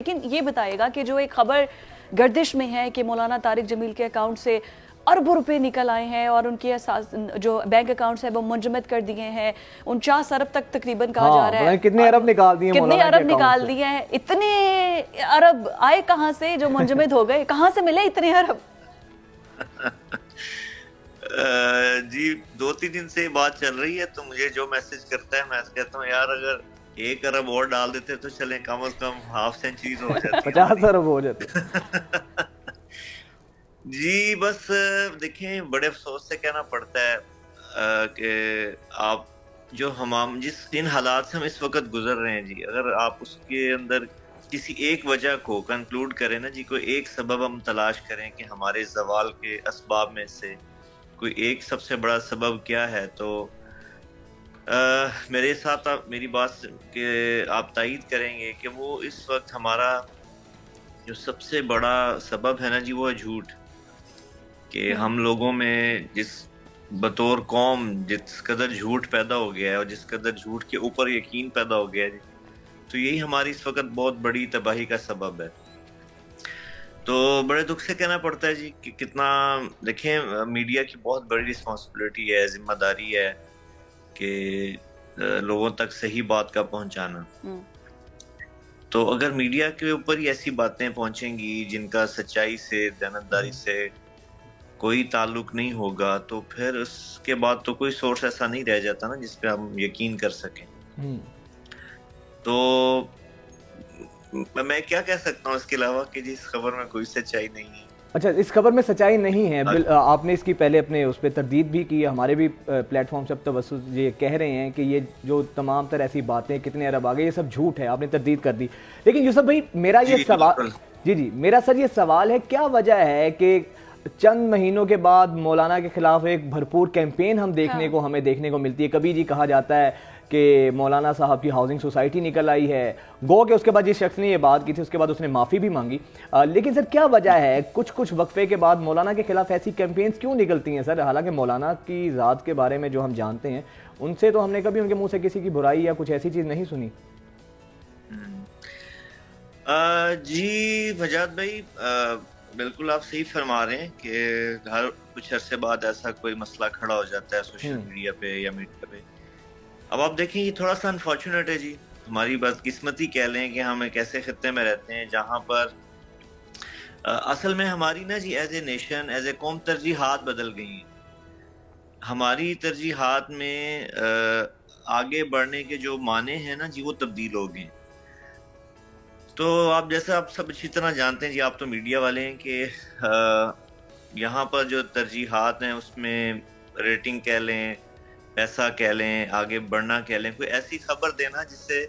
لیکن یہ بتائے گا کہ جو ایک خبر گردش میں ہے کہ مولانا طارق جمیل کے اکاؤنٹ سے اربوں روپے نکل آئے ہیں اور ان کے جو بینک اکاؤنٹس ہیں وہ منجمد کر دیے ہیں، 49 ارب تک تقریباً کہا جا رہا ہے۔ کتنے ارب نکال دیے کتنے ارب نکال دیے ہیں؟ اتنے ارب آئے کہاں سے جو منجمد ہو گئے؟ کہاں سے ملے اتنے ارب؟ جی 2-3 دن سے بات چل رہی ہے تو مجھے جو میسج کرتا ہے میں کہتا ہوں یار اگر 1 ارب اور ڈال دیتے تو چلیں کم از کم ہاف سینچری ہو جاتی، 50 ارب ہو جاتے۔ جی بس دیکھیں بڑے افسوس سے کہنا پڑتا ہے کہ آپ جو جن حالات سے ہم اس وقت گزر رہے ہیں جی، اگر آپ اس کے اندر کسی ایک وجہ کو کنکلوڈ کریں نا جی، کوئی ایک سبب ہم تلاش کریں کہ ہمارے زوال کے اسباب میں سے کوئی ایک سب سے بڑا سبب کیا ہے، تو میرے ساتھ میری بات کہ آپ تائید کریں گے کہ وہ اس وقت ہمارا جو سب سے بڑا سبب ہے نا جی، وہ ہے جھوٹ۔ کہ ہم لوگوں میں جس بطور قوم جس قدر جھوٹ پیدا ہو گیا ہے اور جس قدر جھوٹ کے اوپر یقین پیدا ہو گیا ہے جی، تو یہی ہماری اس وقت بہت بڑی تباہی کا سبب ہے۔ تو بڑے دکھ سے کہنا پڑتا ہے جی کہ کتنا، دیکھیں میڈیا کی بہت بڑی رسپانسبلٹی ہے، ذمہ داری ہے کہ لوگوں تک صحیح بات کا پہنچانا۔ تو اگر میڈیا کے اوپر ہی ایسی باتیں پہنچیں گی جن کا سچائی سے، دیانتداری سے کوئی تعلق نہیں ہوگا، تو پھر اس کے بعد تو کوئی سورس ایسا نہیں رہ جاتا نا جس پہ ہم یقین کر سکیں۔ تو میں کیا کہہ سکتا ہوں اس کے علاوہ کہ جی اس خبر میں کوئی سچائی نہیں ہے۔ اچھا، اس خبر میں سچائی نہیں ہے، آپ نے اس کی پہلے اپنے اس پہ تردید بھی کی، ہمارے بھی پلیٹ فارم سے اب توسط یہ کہہ رہے ہیں کہ یہ جو تمام تر ایسی باتیں کتنے ارب آگے یہ سب جھوٹ ہے، آپ نے تردید کر دی۔ لیکن یوسف بھائی میرا یہ سوال میرا سر یہ سوال ہے، کیا وجہ ہے کہ چند مہینوں کے بعد مولانا کے خلاف ایک بھرپور کیمپین ہمیں دیکھنے کو ملتی ہے؟ کبھی جی کہا جاتا ہے کہ مولانا صاحب کی ہاؤسنگ سوسائٹی نکل آئی ہے، گو کہ اس کے بعد جس شخص نے یہ بات کی تھی اس کے بعد اس نے معافی بھی مانگی، لیکن سر کیا وجہ ہے کچھ وقفے کے بعد مولانا کے خلاف ایسی کیمپینز کیوں نکلتی ہیں سر؟ حالانکہ مولانا کی ذات کے بارے میں جو ہم جانتے ہیں ان سے تو ہم نے کبھی ان کے منہ سے کسی کی برائی یا کچھ ایسی چیز نہیں سنی۔ جی فجاد بھائی بالکل آپ صحیح فرما رہے ہیں کہ ہر کچھ عرصے بعد ایسا کوئی مسئلہ کھڑا ہو جاتا ہے سوشل میڈیا پہ یا میڈیا پہ۔ اب آپ دیکھیں یہ تھوڑا سا انفارچونیٹ ہے جی، ہماری بدقسمتی کہہ لیں کہ ہم ایک ایسے خطے میں رہتے ہیں جہاں پر اصل میں ہماری نا جی as a nation, as a قوم ترجیحات بدل گئی ہیں۔ ہماری ترجیحات میں آگے بڑھنے کے جو معنی ہیں نا جی وہ تبدیل ہو گئے۔ تو آپ جیسا آپ سب اچھی طرح جانتے ہیں جی، آپ تو میڈیا والے ہیں، کہ یہاں پر جو ترجیحات ہیں اس میں ریٹنگ کہہ لیں، پیسہ کہہ لیں، آگے بڑھنا کہہ لیں، کوئی ایسی خبر دینا جس سے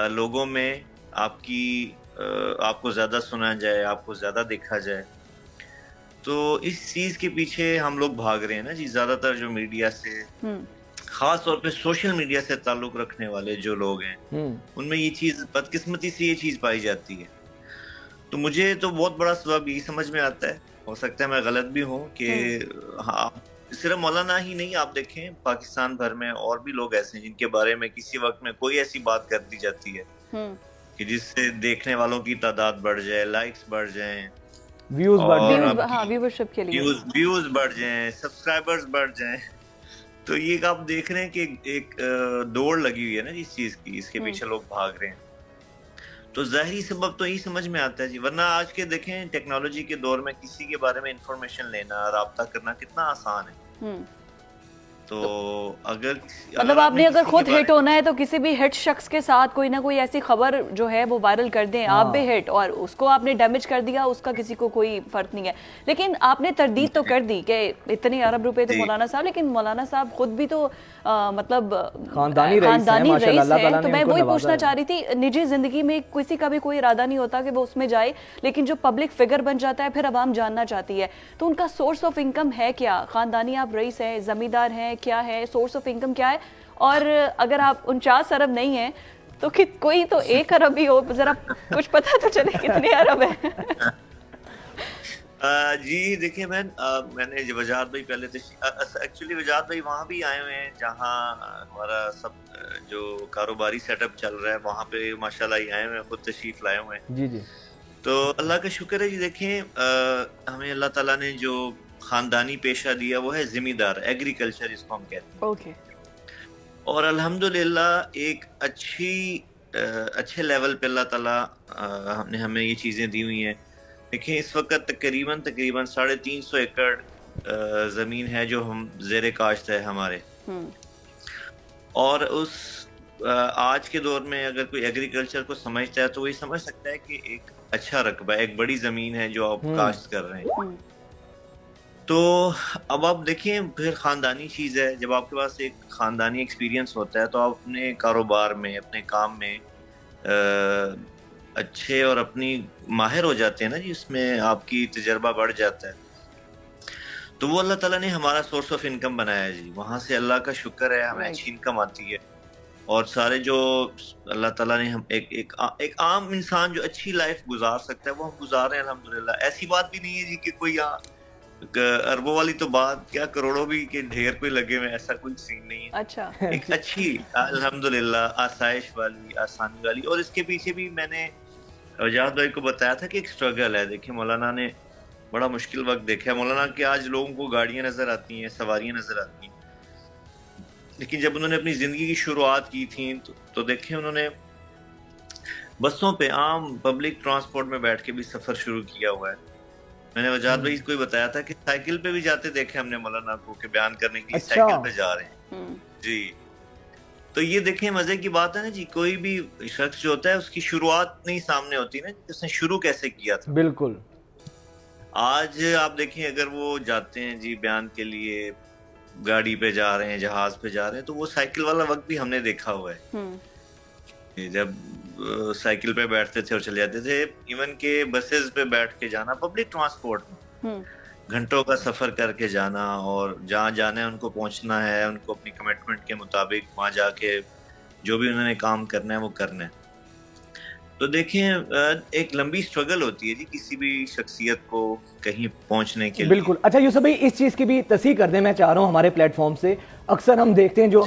لوگوں میں آپ کو زیادہ سنا جائے، آپ کو زیادہ دیکھا جائے۔ تو اس چیز کے پیچھے ہم لوگ بھاگ رہے ہیں نا جی، زیادہ تر جو میڈیا سے، خاص طور پہ سوشل میڈیا سے تعلق رکھنے والے جو لوگ ہیں ان میں یہ چیز بدقسمتی سے یہ چیز پائی جاتی ہے۔ تو مجھے تو بہت بڑا سبب یہی سمجھ میں آتا ہے، ہو سکتا ہے میں غلط بھی ہوں، کہ ہاں صرف مولانا ہی نہیں، آپ دیکھیں پاکستان بھر میں اور بھی لوگ ایسے ہیں جن کے بارے میں کسی وقت میں کوئی ایسی بات کر دی جاتی ہے کہ جس سے دیکھنے والوں کی تعداد بڑھ جائے، لائکس بڑھ جائیں، ویوز بڑھ جائیں، سبسکرائبرز بڑھ جائیں۔ تو یہ آپ دیکھ رہے ہیں کہ ایک دوڑ لگی ہوئی ہے نا اس چیز کی، اس کے پیچھے لوگ بھاگ رہے ہیں۔ تو ظاہری سبب تو یہی سمجھ میں آتا ہے جی، ورنہ آج کے دیکھیں ٹیکنالوجی کے دور میں کسی کے بارے میں انفارمیشن لینا، رابطہ کرنا کتنا آسان ہے۔ تو مطلب آپ نے اگر خود ہٹ ہونا ہے تو کسی بھی ہٹ شخص کے ساتھ کوئی نہ کوئی ایسی خبر جو ہے وہ وائرل کر دیں، آپ بھی ہٹ، اور اس کو آپ نے ڈیمیج کر دیا، اس کا کسی کو کوئی فرق نہیں ہے۔ لیکن آپ نے تردید تو کر دی کہ اتنے ارب روپے تو مولانا صاحب، لیکن مولانا صاحب خود بھی تو مطلب خاندانی رئیس ہیں۔ تو میں وہی پوچھنا چاہ رہی تھی، نجی زندگی میں کسی کا بھی کوئی ارادہ نہیں ہوتا کہ وہ اس میں جائے، لیکن جو پبلک فگر بن جاتا ہے پھر عوام جاننا چاہتی ہے، تو ان کا سورس آف انکم ہے کیا؟ خاندانی آپ رئیس ہیں، زمیندار ہیں، کیا ہے سورس آف انکم کیا ہے؟ اور اگر آپ 49 ارب نہیں ہیں تو کوئی تو 1 ارب ہی ہو، ذرا کچھ پتہ تو چلے کتنے ارب ہے۔ جی دیکھیں میں نے وجاہت بھائی پہلے ایکچولی وجاہت بھائی وہاں بھی آئے ہوئے ہیں جہاں ہمارا سب جو کاروباری سیٹ اپ چل رہا ہے وہاں پہ ماشاءاللہ ہی آئے ہوئے ہیں، خود تشریف لائے ہوئے ہیں. جی جی. تو اللہ کا شکر ہے جی. دیکھیں ہمیں اللہ تعالیٰ نے جو خاندانی پیشہ دیا وہ ہے ذمہ دار، ایگریکلچر اس کو ہم کہتے ہیں. اوکے. اور الحمدللہ ایک اچھے لیول پہ اللہ تعالیٰ نے ہمیں یہ چیزیں دی ہوئی ہیں. دیکھیں اس وقت تقریباً 350 ایکڑ زمین ہے جو ہم زیر کاشت ہے ہمارے. اور اس آج کے دور میں اگر کوئی ایگریکلچر کو سمجھتا ہے تو وہی سمجھ سکتا ہے کہ ایک اچھا رقبہ، ایک بڑی زمین ہے جو آپ کاشت کر رہے ہیں. تو اب آپ دیکھیں پھر خاندانی چیز ہے، جب آپ کے پاس ایک خاندانی ایکسپیرینس ہوتا ہے تو آپ اپنے کاروبار میں، اپنے کام میں اچھے اور اپنی ماہر ہو جاتے ہیں نا جی، اس میں آپ کی تجربہ بڑھ جاتا ہے. تو وہ اللہ تعالیٰ نے ہمارا سورس آف انکم بنایا ہے جی. وہاں سے اللہ کا شکر ہے ہمیں اچھی انکم آتی ہے. اور سارے جو اللہ تعالیٰ نے ہم ایک عام انسان جو اچھی لائف گزار سکتا ہے وہ ہم گزار رہے ہیں الحمدللہ. ایسی بات بھی نہیں ہے جی کہ کوئی اربوں والی تو بات کیا، کروڑوں بھی کے ڈھیر پہ لگے ہوئے، ایسا کوئی سین نہیں ہے. اچھا. ایک اچھی الحمدللہ آسائش والی، آسانی والی. اور اس کے پیچھے بھی میں نے وجاہت بھائی کو بتایا تھا کہ ایک سٹرگل ہے. دیکھیں مولانا نے بڑا مشکل وقت دیکھا ہے. مولانا کہ آج لوگوں کو گاڑیاں نظر آتی ہیں، سواریاں نظر آتی ہیں، لیکن جب انہوں نے اپنی زندگی کی شروعات کی تھی تو دیکھیں انہوں نے بسوں پہ، عام پبلک ٹرانسپورٹ میں بیٹھ کے بھی سفر شروع کیا ہوا ہے. میں نے وجاہت بھائی کو بتایا تھا کہ سائیکل پہ بھی جاتے دیکھے ہم نے مولانا کو کہ بیان کرنے کے لیے سائیکل پہ جا رہے ہیں جی. تو یہ دیکھیں مزے کی بات ہے نا جی، کوئی بھی شخص جو ہوتا ہے اس کی شروعات نہیں سامنے ہوتی نا، اس نے شروع کیسے کیا تھا. بالکل. آج آپ دیکھیں اگر وہ جاتے ہیں جی بیان کے لیے، گاڑی پہ جا رہے ہیں، جہاز پہ جا رہے ہیں، تو وہ سائیکل والا وقت بھی ہم نے دیکھا ہوا ہے. جب سائیکل پہ بیٹھتے تھے اور چلے جاتے تھے، ایون کہ بسز پہ بیٹھ کے جانا، پبلک ٹرانسپورٹ میں گھنٹوں کا سفر کر کے جانا، اور جہاں جانا ہے ان کو پہنچنا ہے، ان کو اپنی کمٹمنٹ کے مطابق وہاں جا کے جو بھی انہوں نے کام کرنا ہے وہ کرنا ہے. تو دیکھیں ایک لمبی سٹرگل ہوتی ہے جی کسی بھی شخصیت کو کہیں پہنچنے کے لیے. بالکل. اچھا یوسف بھائی اس چیز کی بھی تصحیح کر دیں، میں چاہ رہا ہوں ہمارے پلیٹ فارم سے اکثر ہم دیکھتے ہیں جو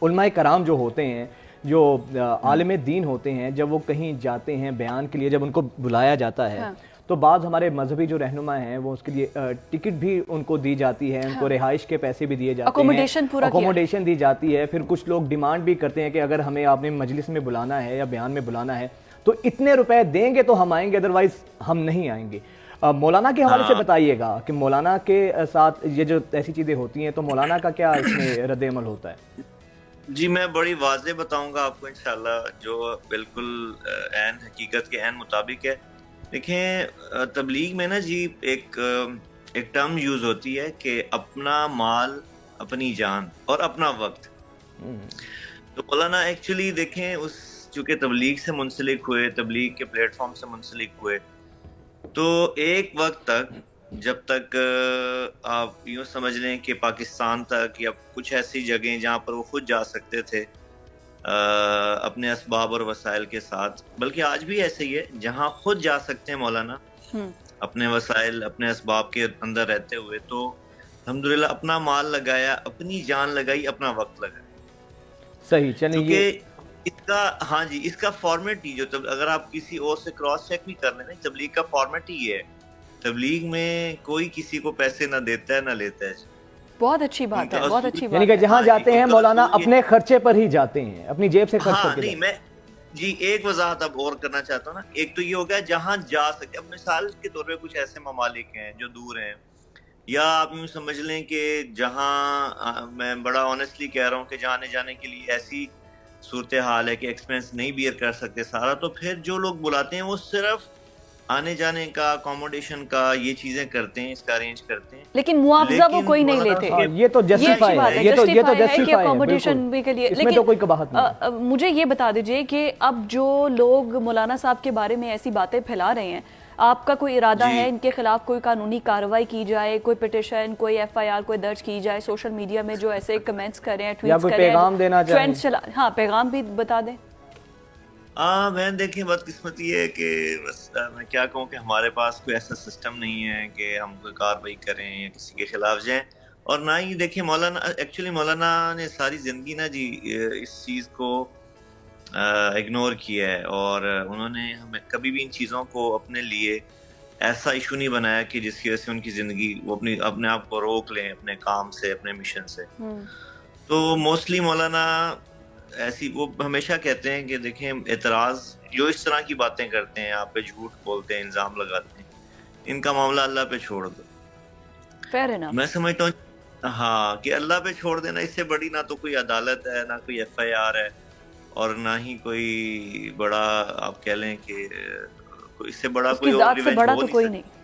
علماء کرام جو ہوتے ہیں، جو عالم دین ہوتے ہیں، جب وہ کہیں جاتے ہیں بیان کے لیے، جب ان کو بلایا جاتا ہے تو بعض ہمارے مذہبی جو رہنما ہیں وہ اس کے لیے ٹکٹ بھی ان کو دی جاتی ہے، ان کو رہائش کے پیسے بھی دیے جاتے ہیں، اکوموڈیشن دی جاتی ہے. پھر کچھ لوگ ڈیمانڈ بھی کرتے ہیں کہ اگر ہمیں آپ نے مجلس میں بلانا ہے یا بیان میں بلانا ہے تو اتنے روپے دیں گے تو ہم آئیں گے، ادروائز ہم نہیں آئیں گے. مولانا کے حوالے سے بتائیے گا کہ مولانا کے ساتھ یہ جو ایسی چیزیں ہوتی ہیں تو مولانا کا کیا اس میں رد عمل ہوتا ہے؟ جی میں بڑی واضح بتاؤں گا آپ کو انشاءاللہ، جو بالکل عین حقیقت کے عین مطابق ہے. دیکھیں تبلیغ میں نا جی ایک ٹرم یوز ہوتی ہے کہ اپنا مال، اپنی جان اور اپنا وقت. تو مولانا ایکچولی دیکھیں اس چونکہ تبلیغ سے منسلک ہوئے، تبلیغ کے پلیٹ فارم سے منسلک ہوئے، تو ایک وقت تک جب تک آپ یوں سمجھ لیں کہ پاکستان تک یا کچھ ایسی جگہیں جہاں پر وہ خود جا سکتے تھے اپنے اسباب اور وسائل کے ساتھ، بلکہ آج بھی ایسے ہی ہے، جہاں خود جا سکتے ہیں مولانا اپنے وسائل، اپنے اسباب کے اندر رہتے ہوئے، تو الحمدللہ اپنا مال لگایا، اپنی جان لگائی، اپنا وقت لگایا. صحیح. چلیں یہ اس کا ہاں جی اس کا فارمیٹ ہی جو اگر آپ کسی اور سے کراس چیک بھی کر لیں نا، تبلیغ کا فارمیٹ ہی یہ ہے. تبلیغ میں کوئی کسی کو پیسے نہ دیتا ہے نہ لیتا ہے. بہت اچھی بات ہے، بہت اچھی بات. یعنی کہ جہاں جاتے ہیں مولانا اپنے خرچے پر ہی جاتے ہیں، اپنی جیب سے خرچ کر کے. نہیں میں جی ایک وضاحت اب اور کرنا چاہتا ہوں نا. ایک تو یہ ہو گیا جہاں جا سکے. اب مثال کے طور پہ کچھ ایسے ممالک ہیں جو دور ہیں، یا آپ یوں سمجھ لیں کہ جہاں میں بڑا آنیسٹلی کہہ رہا ہوں کہ جہاں آنے جانے کے لیے ایسی صورتحال ہے کہ ایکسپینس نہیں بیئر کر سکتے سارا، تو پھر جو لوگ بلاتے ہیں وہ صرف آنے جانے کا، اکوموڈیشن کا، یہ چیزیں کرتے ہیں، اس کا ارینج کرتے ہیں، لیکن معاوضہ وہ کوئی نہیں لیتے. یہ تو جسٹیفائی ہے، یہ تو جسٹیفائی ہے اکوموڈیشن بھی کے لیے. اس میں تو کوئی قباحت نہیں. مجھے یہ بتا دیجئے کہ اب جو لوگ مولانا صاحب کے بارے میں ایسی باتیں پھیلا رہے ہیں، آپ کا کوئی ارادہ ہے ان کے خلاف کوئی قانونی کارروائی کی جائے، کوئی پٹیشن، کوئی ایف آئی آر کوئی درج کی جائے؟ سوشل میڈیا میں جو ایسے کمنٹس کر رہے ہیں، ٹویٹس کر رہے ہیں، پیغام دینا چاہیں؟ ہاں پیغام بھی بتا دیں. میں دیکھیں بدقسمتی یہ ہے کہ بس میں کیا کہوں کہ ہمارے پاس کوئی ایسا سسٹم نہیں ہے کہ ہم کوئی کارروائی کریں یا کسی کے خلاف جائیں، اور نہ ہی دیکھیں مولانا نے ساری زندگی نا جی اس چیز کو اگنور کیا ہے، اور انہوں نے ہمیں کبھی بھی ان چیزوں کو اپنے لیے ایسا ایشو نہیں بنایا کہ جس کی وجہ سے ان کی زندگی وہ اپنے آپ کو روک لیں اپنے کام سے، اپنے مشن سے. تو موسٹلی مولانا ایسی وہ ہمیشہ کہتے ہیں کہ دیکھیں اعتراض جو اس طرح کی باتیں کرتے ہیں، آپ پہ جھوٹ بولتے ہیں، الزام لگاتے ہیں، ان کا معاملہ اللہ پہ چھوڑ دو. Fair enough. میں سمجھتا ہوں ہاں کہ اللہ پہ چھوڑ دینا، اس سے بڑی نہ تو کوئی عدالت ہے، نہ کوئی ایف آئی آر ہے، اور نہ ہی کوئی بڑا آپ کہہ لیں کہ اس سے بڑا اس کی کوئی اور ذات سے ریونج بڑا ہو تو نہیں کوئی سکتا. نہیں.